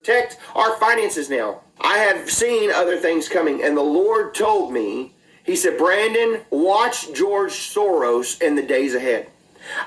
protect our finances now. I have seen other things coming, and the Lord told me, he said, Brandon, watch George Soros in the days ahead.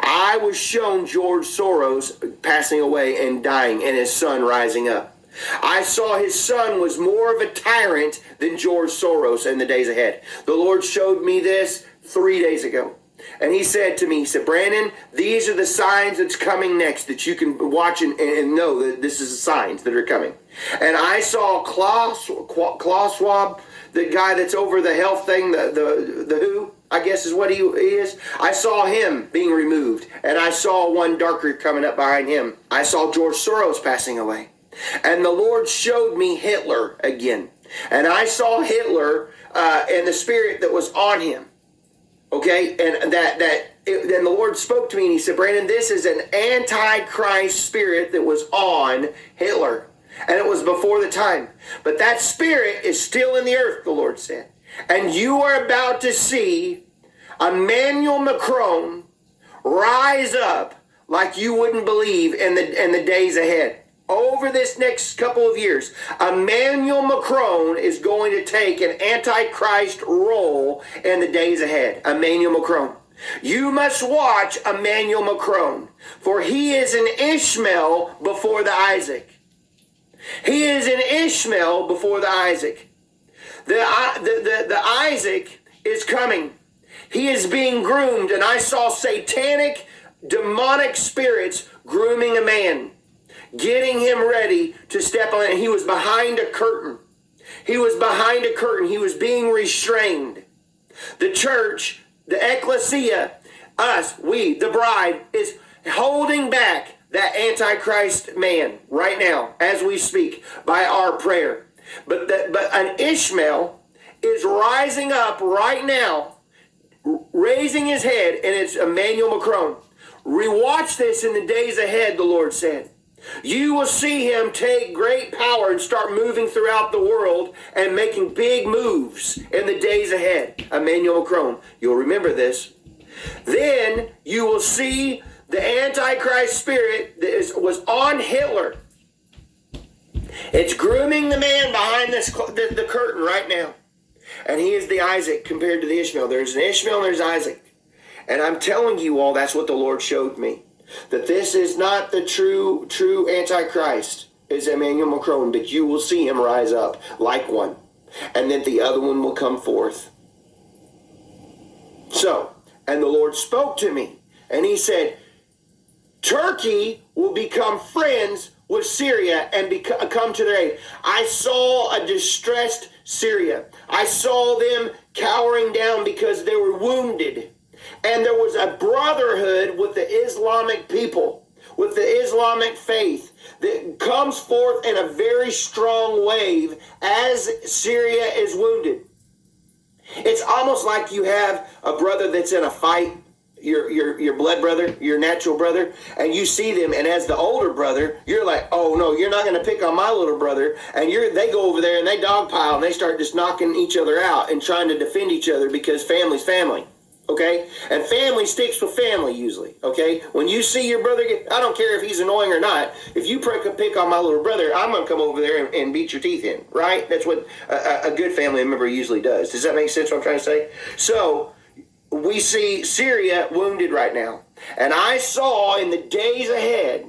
I was shown George Soros passing away and dying and his son rising up. I saw his son was more of a tyrant than George Soros in the days ahead. The Lord showed me this 3 days ago. And he said to me, he said, Brandon, these are the signs that's coming next that you can watch and know that this is the signs that are coming. And I saw Klaus Schwab, the guy that's over the health thing, the WHO, I guess is what he is. I saw him being removed. And I saw one darker coming up behind him. I saw George Soros passing away. And the Lord showed me Hitler again. And I saw Hitler and the spirit that was on him. Okay, and then the Lord spoke to me and he said, Brandon, this is an antichrist spirit that was on Hitler. And it was before the time. But that spirit is still in the earth, the Lord said. And you are about to see Emmanuel Macron rise up like you wouldn't believe in the days ahead. Over this next couple of years, Emmanuel Macron is going to take an antichrist role in the days ahead. Emmanuel Macron. You must watch Emmanuel Macron, for he is an Ishmael before the Isaac. He is an Ishmael before the Isaac. The Isaac is coming. He is being groomed, and I saw satanic, demonic spirits grooming a man, getting him ready to step on it. He was behind a curtain. He was behind a curtain. He was being restrained. The church, the ecclesia, us, we, the bride, is holding back that antichrist man right now as we speak by our prayer. But an Ishmael is rising up right now, raising his head, and it's Emmanuel Macron. Rewatch this in the days ahead, the Lord said. You will see him take great power and start moving throughout the world and making big moves in the days ahead. Emmanuel Macron. You'll remember this. Then you will see the Antichrist spirit that was on Hitler. It's grooming the man behind the curtain right now. And he is the Isaac compared to the Ishmael. There's an Ishmael and there's Isaac. And I'm telling you all, that's what the Lord showed me. That this is not the true Antichrist, is Emmanuel Macron, but you will see him rise up like one. And then the other one will come forth. So, and the Lord spoke to me, and he said, Turkey will become friends with Syria and come to their aid. I saw a distressed Syria. I saw them cowering down because they were wounded. And there was a brotherhood with the Islamic people, with the Islamic faith that comes forth in a very strong wave as Syria is wounded. It's almost like you have a brother that's in a fight, your blood brother, your natural brother, and you see them, and as the older brother, you're like, oh no, you're not going to pick on my little brother, and they go over there and they dogpile and they start just knocking each other out and trying to defend each other because family's family. Okay? And family sticks with family usually. Okay? When you see your brother I don't care if he's annoying or not, if you pick on my little brother, I'm going to come over there and beat your teeth in. Right? That's what a good family member usually does. Does that make sense what I'm trying to say? So, we see Syria wounded right now. And I saw in the days ahead,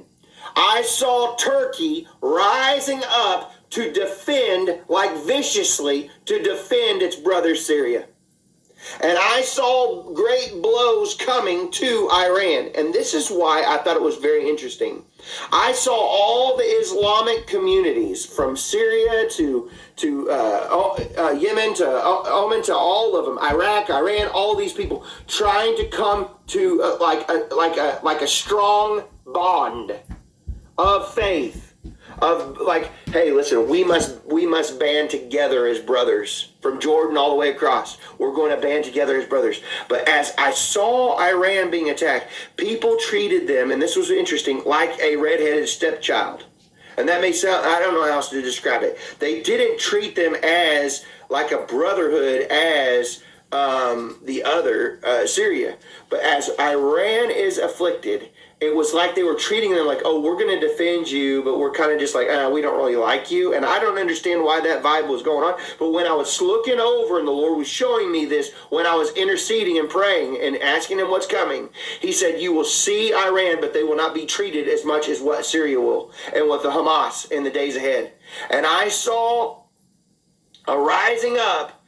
I saw Turkey rising up to defend, like viciously, to defend its brother Syria. And I saw great blows coming to Iran. And this is why I thought it was very interesting. I saw all the Islamic communities from Syria to Yemen to Oman to all of them, Iraq, Iran, all these people trying to come to like a strong bond of faith. Of like, hey, listen, we must band together as brothers from Jordan all the way across. We're going to band together as brothers. But as I saw Iran being attacked, people treated them, and this was interesting, like a redheaded stepchild. And that may sound, I don't know how else to describe it. They didn't treat them as like a brotherhood as the other Syria. But as Iran is afflicted, it was like they were treating them like, oh, we're going to defend you, but we're kind of just like, we don't really like you. And I don't understand why that vibe was going on. But when I was looking over and the Lord was showing me this, when I was interceding and praying and asking him what's coming, he said, you will see Iran, but they will not be treated as much as what Syria will and what the Hamas in the days ahead. And I saw a rising up,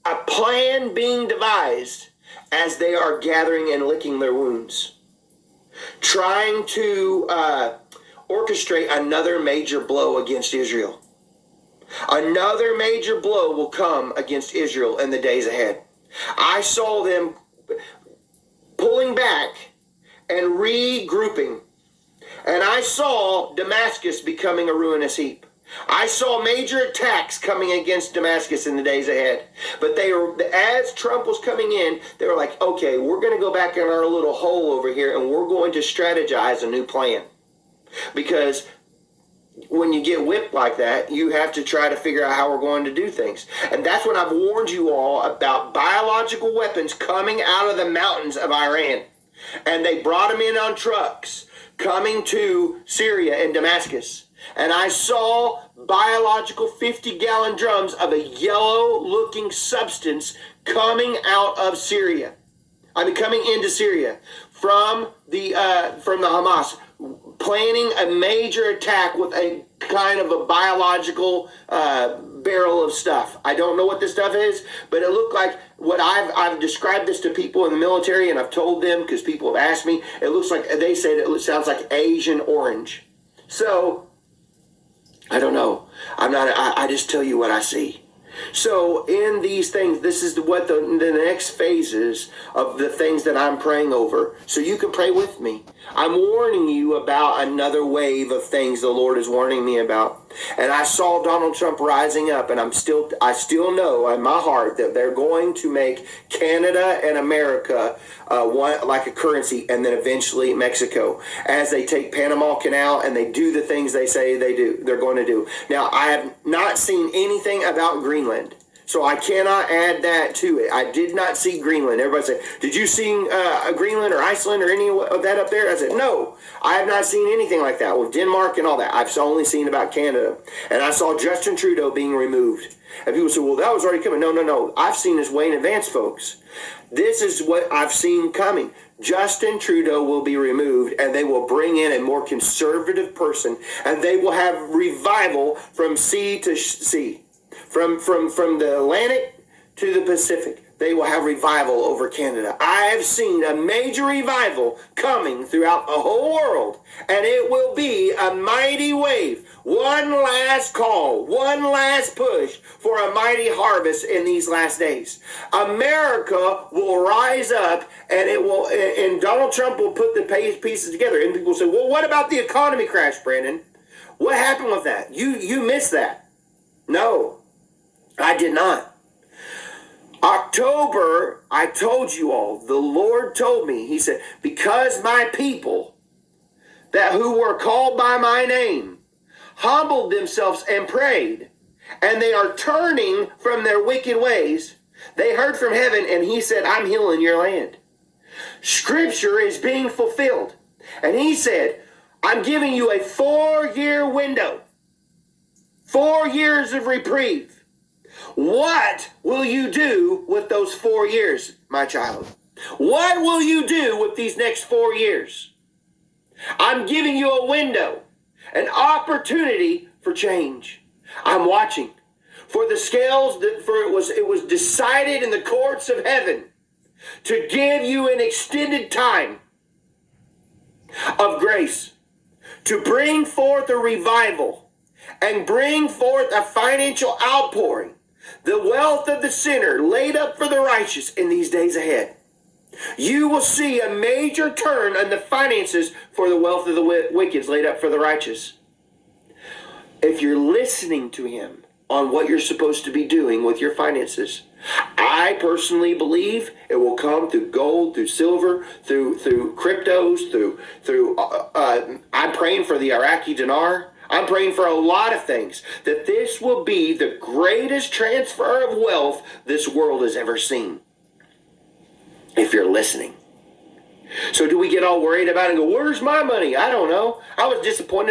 a plan being devised as they are gathering and licking their wounds, trying to orchestrate another major blow against Israel. Another major blow will come against Israel in the days ahead. I saw them pulling back and regrouping. And I saw Damascus becoming a ruinous heap. I saw major attacks coming against Damascus in the days ahead. But they were, as Trump was coming in, they were like, okay, we're going to go back in our little hole over here and we're going to strategize a new plan. Because when you get whipped like that, you have to try to figure out how we're going to do things. And that's when I've warned you all about biological weapons coming out of the mountains of Iran. And they brought them in on trucks coming to Syria and Damascus. And I saw biological 50-gallon drums of a yellow-looking substance coming out of Syria. Coming into Syria from the Hamas, planning a major attack with a kind of a biological barrel of stuff. I don't know what this stuff is, but it looked like what I've described this to people in the military, and I've told them because people have asked me. It looks like they said it sounds like Asian orange. So I don't know. I just tell you what I see. So in these things, this is what the next phases of the things that I'm praying over. So you can pray with me. I'm warning you about another wave of things the Lord is warning me about. And I saw Donald Trump rising up, and I still know in my heart that they're going to make Canada and America one like a currency, and then eventually Mexico, as they take Panama Canal and they do the things they say they're going to do. Now, I have not seen anything about Greenland, so I cannot add that to it. I did not see Greenland. Everybody said, did you see Greenland or Iceland or any of that up there? I said, no, I have not seen anything like that with Denmark and all that. I've only seen about Canada. And I saw Justin Trudeau being removed. And people say, well, that was already coming. No. I've seen this way in advance, folks. This is what I've seen coming. Justin Trudeau will be removed, and they will bring in a more conservative person, and they will have revival from sea to sea. From the Atlantic to the Pacific, they will have revival over Canada. I have seen a major revival coming throughout the whole world, and it will be a mighty wave. One last call, one last push for a mighty harvest in these last days. America will rise up, and Donald Trump will put the pieces together. And people say, well, what about the economy crash, Brandon? What happened with that? You missed that. No, I did not. October, I told you all, the Lord told me, he said, because my people that who were called by my name humbled themselves and prayed, and they are turning from their wicked ways, they heard from heaven, and he said, I'm healing your land. Scripture is being fulfilled. And he said, I'm giving you a 4-year window. 4 years of reprieve. What will you do with those 4 years, my child? What will you do with these next 4 years? I'm giving you a window, an opportunity for change. I'm watching for the scales it was decided in the courts of heaven to give you an extended time of grace to bring forth a revival and bring forth a financial outpouring, the wealth of the sinner laid up for the righteous in these days ahead. You will see a major turn on the finances for the wealth of the wicked laid up for the righteous. If you're listening to him on what you're supposed to be doing with your finances, I personally believe it will come through gold, through silver, through cryptos, through I'm praying for the Iraqi dinar. I'm praying for a lot of things, that this will be the greatest transfer of wealth this world has ever seen. If you're listening. So do we get all worried about it and go, where's my money? I don't know. I was disappointed